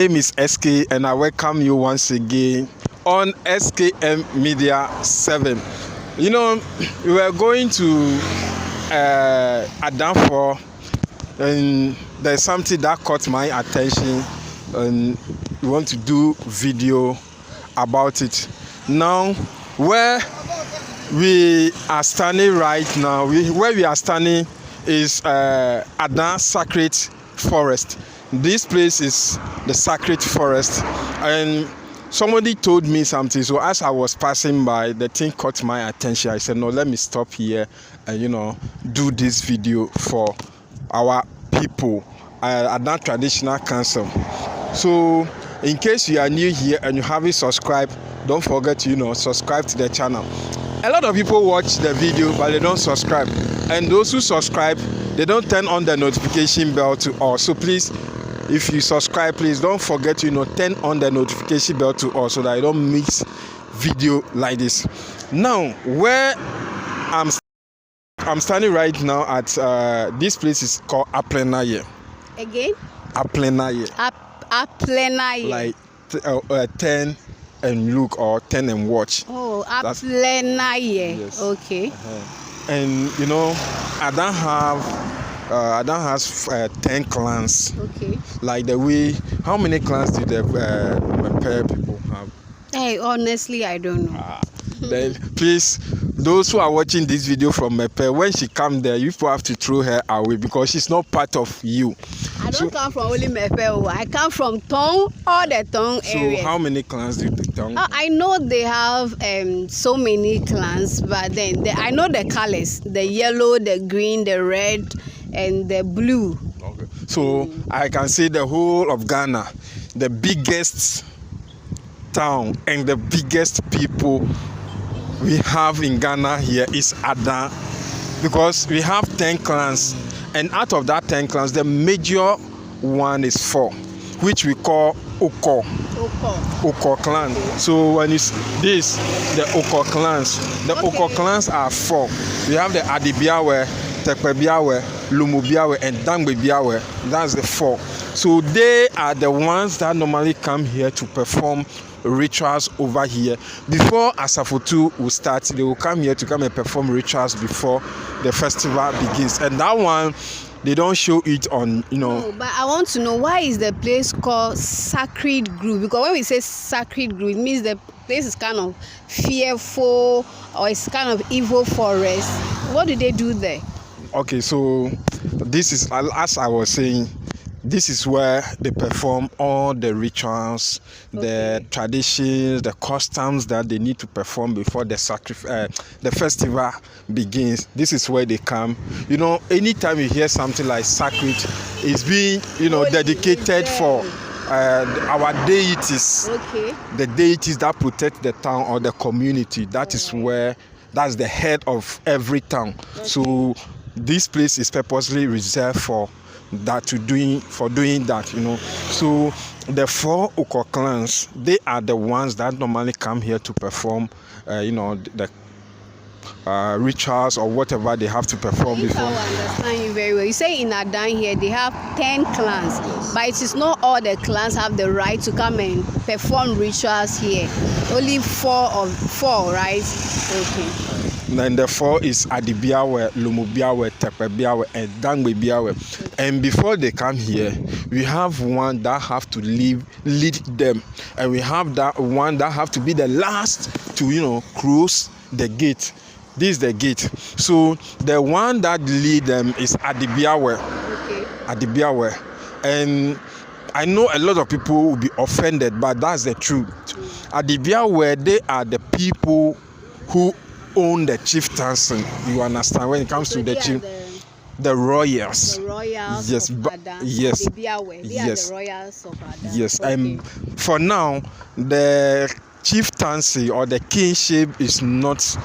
name is SK and I welcome you once again on SKM Media 7. You know, we were going to Adanfor and there's something that caught my attention and we want to do video about it. Now, where we are standing right now, where we are standing is Adan Sacred Forest. This place is the Sacred Forest, and somebody told me something. So as I was passing by, the thing caught my attention. I said, no, let me stop here and do this video for our people, Adan Traditional Council. So in case you are new here and you haven't subscribed, don't forget to subscribe to the channel. A lot of people watch the video but they don't subscribe, and those who subscribe, they don't turn on the notification bell to all. So please, if you subscribe, please don't forget to turn on the notification bell to all so that you don't miss video like this. Now, where I'm standing right now at this place is called Aplenaye. Again? Aplenaye. Aplenaye. Like 10 and look or 10 and watch. Oh, Aplenaye. Yes. Okay. And Adan has 10 clans. Okay. Like the way, how many clans do the Mepe people have? Hey, honestly, I don't know. Then please, those who are watching this video from Mepe, when she comes there, you have to throw her away because she's not part of you. I don't come from only Mepe. I come from Tong, all the Tong areas. So how many clans do the Tong? I know they have so many clans, but then I know the colors: the yellow, the green, the red, and the blue. Okay. So I can say the whole of Ghana, the biggest town and the biggest people we have in Ghana here is Adan, because we have 10 clans, and out of that 10 clans, the major one is 4, which we call Oko clan. So when it's this, the Oko clans, Oko clans are 4. We have the Adibiawe, Tekpebiawe, Lumubiawe, and Dangbebiawe. That's the 4. So they are the ones that normally come here to perform rituals over here. Before Asafotu will start, they will come here to come and perform rituals before the festival begins. And that one, they don't show it on, No, but I want to know, why is the place called Sacred Grove? Because when we say Sacred Grove, it means the place is kind of fearful, or it's kind of evil forest. What do they do there? Okay, so this is, as I was saying, this is where they perform all the rituals, the traditions, the customs that they need to perform before the festival begins. This is where they come. Anytime you hear something like sacred, it's being, dedicated for our deities. Okay. The deities that protect the town or the community. That is where, that's the head of every town. Okay. So this place is purposely reserved for doing that. So the 4 Oko clans, they are the ones that normally come here to perform the rituals or whatever they have to perform before. I understand you very well. You say in Adan here they have 10 clans, but it is not all the clans have the right to come and perform rituals here. Only 4, right? Okay. And the 4 is Adibiawe, Lumubiawe, Tekpebiawe, and Dangbebiawe. And before they come here, we have one that have to lead them, and we have that one that have to be the last to cross the gate. This is the gate. So the one that lead them is Adibiawe. Okay. Adibiawe. And I know a lot of people will be offended, but that's the truth. Adibiawe, they are the people who own the chieftaincy. You understand? When it comes to the chief, the royals. The royals. Yes, of Adan. yes. They are the royals of Adan. Yes, okay. For now, the chieftaincy or the kingship is not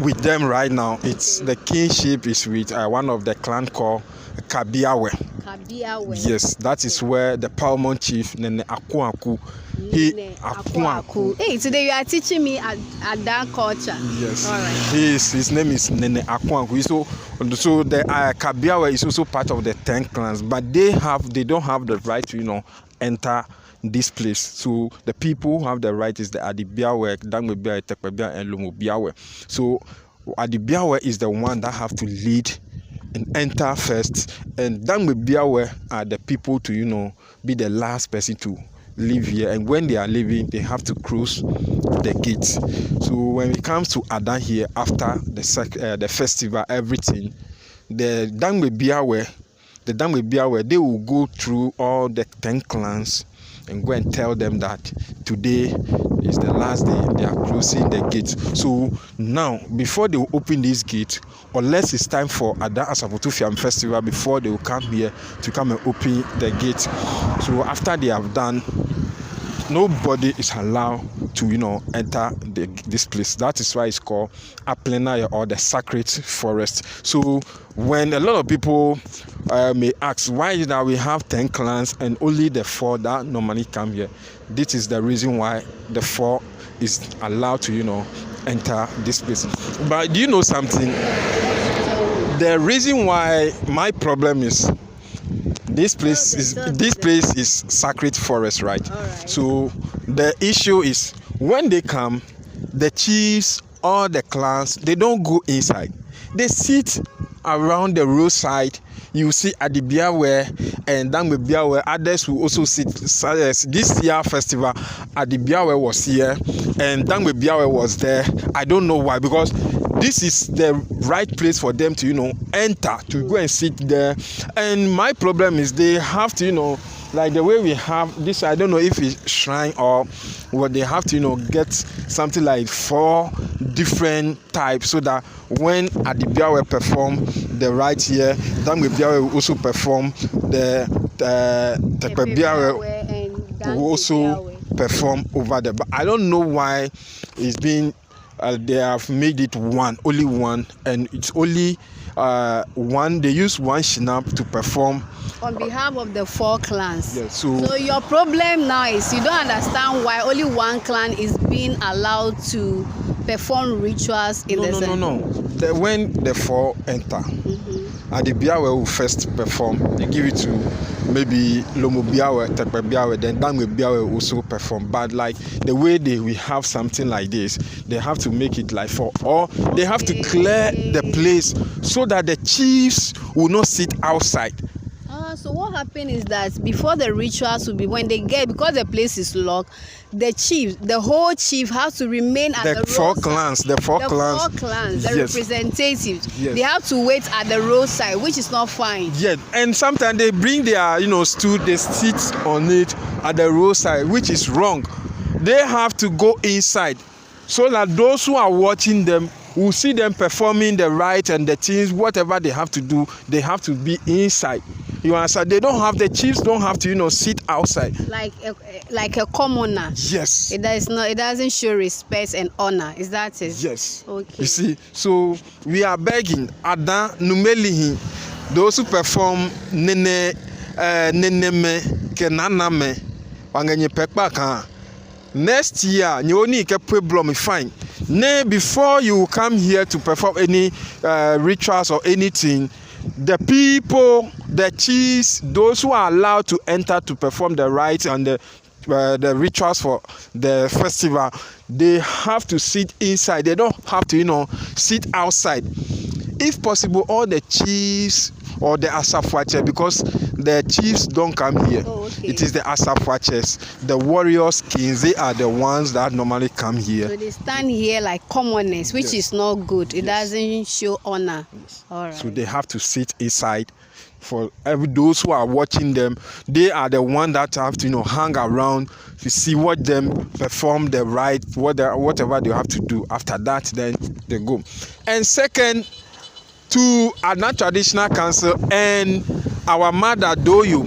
with them right now. It's the kingship is with one of the clan called Kabiawe. Yes, that is where the paramount chief Nene Akuaku. Hey, today you are teaching me Adan culture. Yes. All right. His name is Nene Akuaku. So the Kabiawe is also part of the 10 clans, but they don't have the right to enter this place. So the people who have the right is the Adibiawe, Dangbebiawe, Tekbebiawe, and Lomobiawe. So Adibiawe is the one that have to lead and enter first, and Dangbebiawe are the people to be the last person to leave here. And when they are leaving, they have to cross the gates. So when it comes to Ada here, after the festival, everything, the Dangbebiawe, they will go through all the 10 clans and go and tell them that today is the last day, they are closing the gates. So now, before they will open this gate, unless it's time for Ada Asafotufiam festival, before they will come here to come and open the gate. So after they have done, nobody is allowed to enter this place. That is why it's called Aplenaya, or the sacred forest. So when a lot of people may ask why is that we have 10 clans and only the 4 that normally come here, this is the reason why the 4 is allowed to enter this place. But do you know something? The reason why my problem is this place is sacred forest, right? So the issue is when they come, the chiefs, all the clans, they don't go inside. They sit around the roadside. You see Adibiawe and Dangbebiawe, others will also sit. This year festival, Adibiawe was here and Dangbebiawe was there. I don't know why, because this is the right place for them to enter, to go and sit there. And my problem is they have to like the way we have this, I don't know if it's shrine or what, they have to get something like 4 different types, so that when Adibiawe perform the right here, Dangbebiawe will also perform the Tekbebiawe will also perform over there. But I don't know why it's been they have made it only one, and it's only one. They use one shinap to perform on behalf of the 4 clans. Yes, so your problem now is you don't understand why only one clan is being allowed to perform rituals in the center. No. When the 4 enter, Adibiawe will first perform. They give it to maybe Lomobiawe, Tekbebiawe, then Dangbebiawe will also perform. But like the way we have something like this, they have to make it like 4, or they have to clear the place so that the chiefs will not sit outside. So what happened is that before the rituals will be, when they get, because the place is locked, the whole chief has to remain at the 4 clans, the 4 clans, the representatives, they have to wait at the roadside, which is not fine. Yeah, and sometimes they bring their stool, they sit on it at the roadside, which is wrong. They have to go inside, so that those who are watching them will see them performing the right and the things, whatever they have to do, they have to be inside. You understand? The chiefs don't have to sit outside like a commoner. Yes, it doesn't show respect and honor. Is that it? Yes. Okay. You see, so we are begging Ada Numelihi, those who perform neneme kenaname wangenye pekpa kan. Next year, you only get problem fine. Before you come here to perform any rituals or anything, the people, the chiefs, those who are allowed to enter to perform the rites and the rituals for the festival, they have to sit inside. They don't have to, sit outside. If possible, all the chiefs or the Asafwache, because the chiefs don't come here. Oh, okay. It is the Asafwaches, the warriors, kings, they are the ones that normally come here. So they stand here like commoners, which is not good. It doesn't show honor. Yes. All right. So they have to sit inside. For those who are watching them, they are the one that have to hang around to see what them perform the right, whatever they have to do. After that, then they go. And second, to our traditional council and our mother Doyo.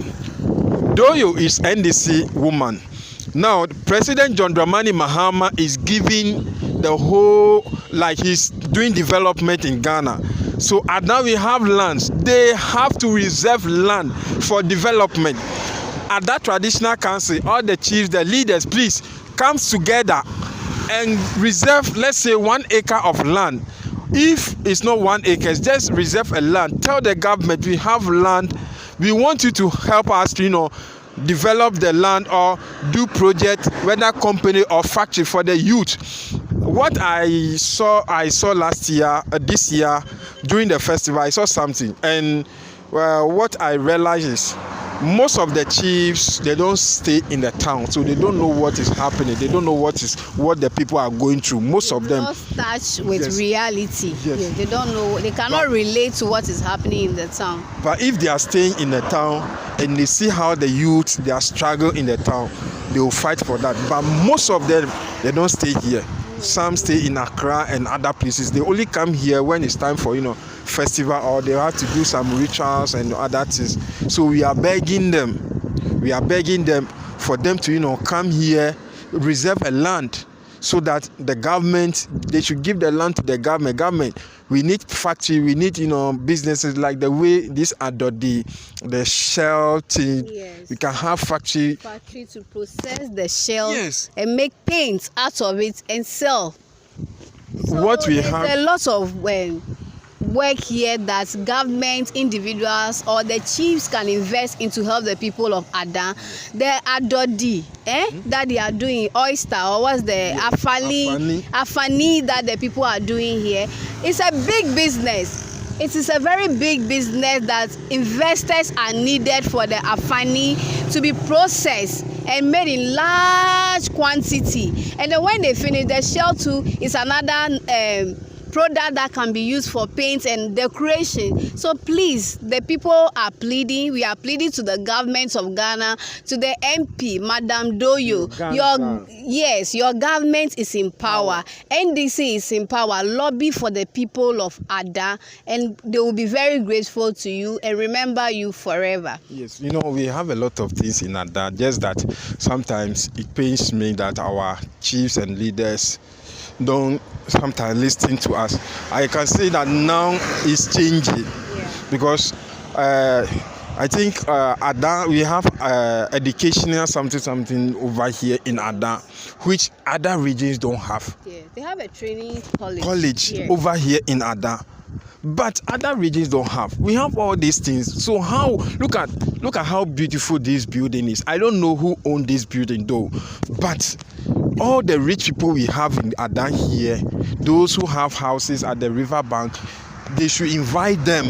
Doyo is NDC woman. Now, President John Dramani Mahama is giving the whole, like he's doing development in Ghana. So now we have lands. They have to reserve land for development. At that traditional council, all the chiefs, the leaders, please come together and reserve, let's say, 1 acre of land. If it's not 1 acre, just reserve a land. Tell the government we have land. We want you to help us to, develop the land or do project, whether company or factory for the youth. What I saw last year, this year during the festival, I saw something, and what I realized is most of the chiefs, they don't stay in the town, so they don't know what is happening. They don't know what the people are going through. Most of them lost touch with Yes. reality. Yes. Yes, they don't know. They cannot relate to what is happening in the town. But if they are staying in the town and they see how the youth, they are struggling in the town, they will fight for that. But most of them, they don't stay here. Some stay in Accra and other places. They only come here when it's time for festival, or they have to do some rituals and other things. So we are begging them for them to come here, reserve a land, so that the government, they should give the land to the government. We need factory, we need businesses like the way these are the shell thing. Yes. We can have factory To process the shell Yes. and make paint out of it and sell. So What we there's have- a lot of work here that government, individuals, or the chiefs can invest in to help the people of Ada. The Adodi, that they are doing, oyster, or what's the afani that the people are doing here. It's a big business. It is a very big business that investors are needed for the afani to be processed and made in large quantity. And then when they finish, the shell too is another product that can be used for paint and decoration. So please, the people are pleading, we are pleading to the government of Ghana, to the MP, Madam Doyo. Your government is in power. NDC is in power. Lobby for the people of Ada, and they will be very grateful to you and remember you forever. Yes, we have a lot of things in Ada, just that sometimes it pains me that our chiefs and leaders don't sometimes listen to us. I can say that now it's changing, because I think Ada, we have educational something over here in Ada, which other regions don't have. Yeah, they have a training College over here in Ada, but other regions don't have. We have all these things. So look at how beautiful this building is. I don't know who owned this building though, but all the rich people we have in Ada here, those who have houses at the riverbank, they should invite them.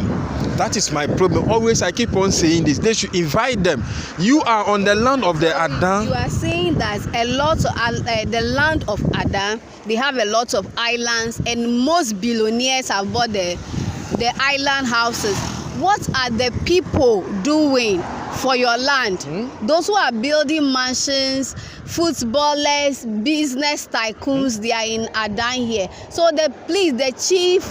That is my problem. Always I keep on saying this. They should invite them. You are on the land of the Ada. You are saying that a lot of the land of Ada, they have a lot of islands, and most billionaires have bought the island houses. What are the people doing for your land? Those who are building mansions, footballers, business tycoons, they are in Ada here. So please, the chief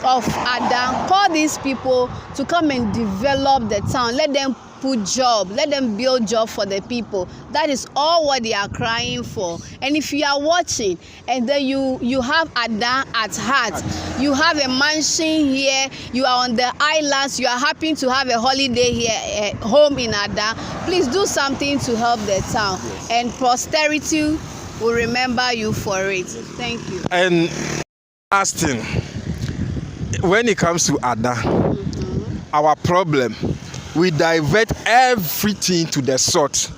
of Ada, call these people to come and develop the town. Let them put job, let them build job for the people. That is all what they are crying for. And if you are watching and then you have Ada at heart, you have a mansion here, you are on the islands, you are happy to have a holiday here, home in Ada, please do something to help the town. And posterity will remember you for it. Thank you. And last thing, when it comes to Ada, our problem, we divert everything to the salt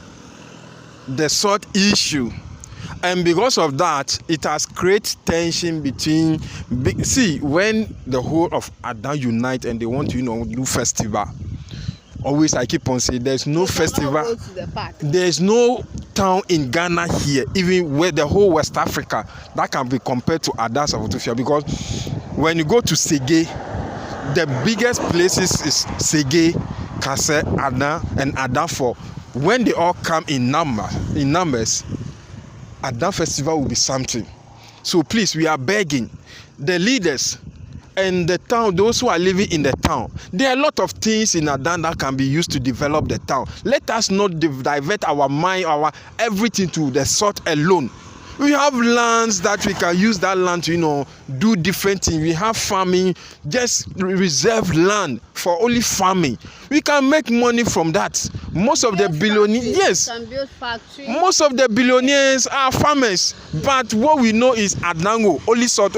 issue, and because of that, it has created tension between when the whole of Ada unite and they want to do festival. Always I keep on saying there's no festival, Go to the park. there's no town in Ghana here, even where the whole West Africa, that can be compared to Ada Savotofia, because when you go to Sege, the biggest places is Sege, Kase, Ada, and Adafo. When they all come in numbers, Ada festival will be something. So please, we are begging the leaders and the town, those who are living in the town. There are a lot of things in Ada that can be used to develop the town. Let us not divert our mind, our everything to the salt alone. We have lands that we can use that land to do different things. We have farming, just reserve land for only farming. We can make money from that. Most of the billionaires, most of the billionaires are farmers. But what we know is Adango, only salt.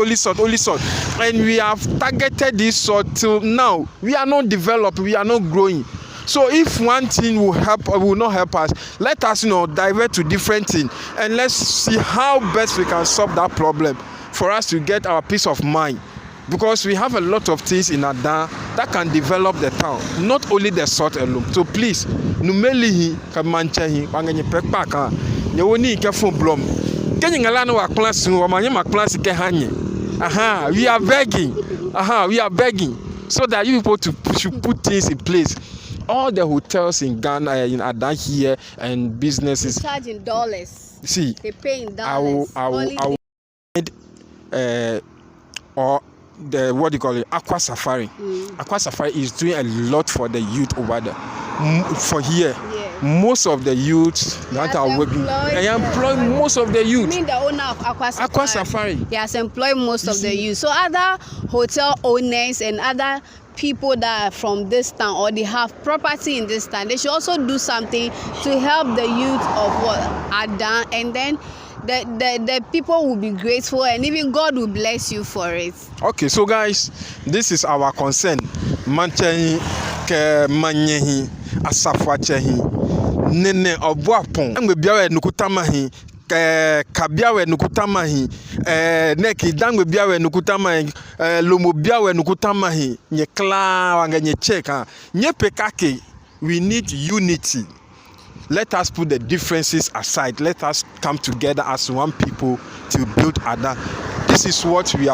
And we have targeted this salt till now. We are not developed, we are not growing. So if one thing will help or will not help us, let us divert to different things, and let's see how best we can solve that problem for us to get our peace of mind. Because we have a lot of things in Adan that can develop the town, not only the salt alone. So please, numelihi kamanchahi wangenye pekpaka nyewoni kefo blom kenyingala no wa class wa manye ma class ke hanye. We are begging so that you people should put things in place. All the hotels in Ghana, in Adan here, and businesses charging dollars. See, they pay in dollars. I will or the what do you call it, aqua safari. Aqua safari is doing a lot for the youth over there. For here, most of the youths that are working, they employ most of the youth. You mean the owner of Aqua Safari? He has employed most of the youth. So other hotel owners and other people that are from this town, or they have property in this town, they should also do something to help the youth of what Adan, and then the people will be grateful, and even God will bless you for it. Okay, so guys, this is our concern. Manchehi ke manyehi asafwachehi nene obuapon angbe biawe nukutamahi kabiawe nukutamahi neki dangbe biawe nukutamahi lomo biawe nukutamahi nye kla wangenye cheka nye pekake. We need unity. Let us put the differences aside. Let us come together as one people to build Adan. This is what we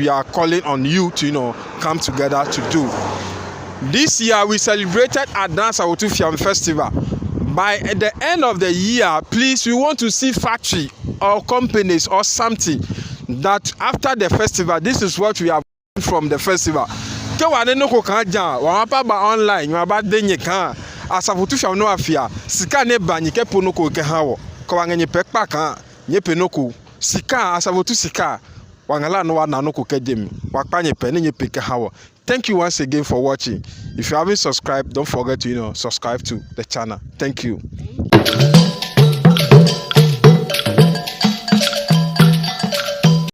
are calling on you to come together to do. This year we celebrated Adan Sawotufiam Festival. By the end of the year, please, we want to see factory or companies or something that after the festival, this is what we have from the festival. Online, Asafotufiam no afia sika ne ba nyike ponoko ke hawo ko wangenye pekpa kan nye penoko sika asafotu sika wangala no wana no ko kedem wakpanye pe ne nye peke hawo. Thank you once again for watching. If you haven't subscribed, don't forget to subscribe to the channel. Thank you.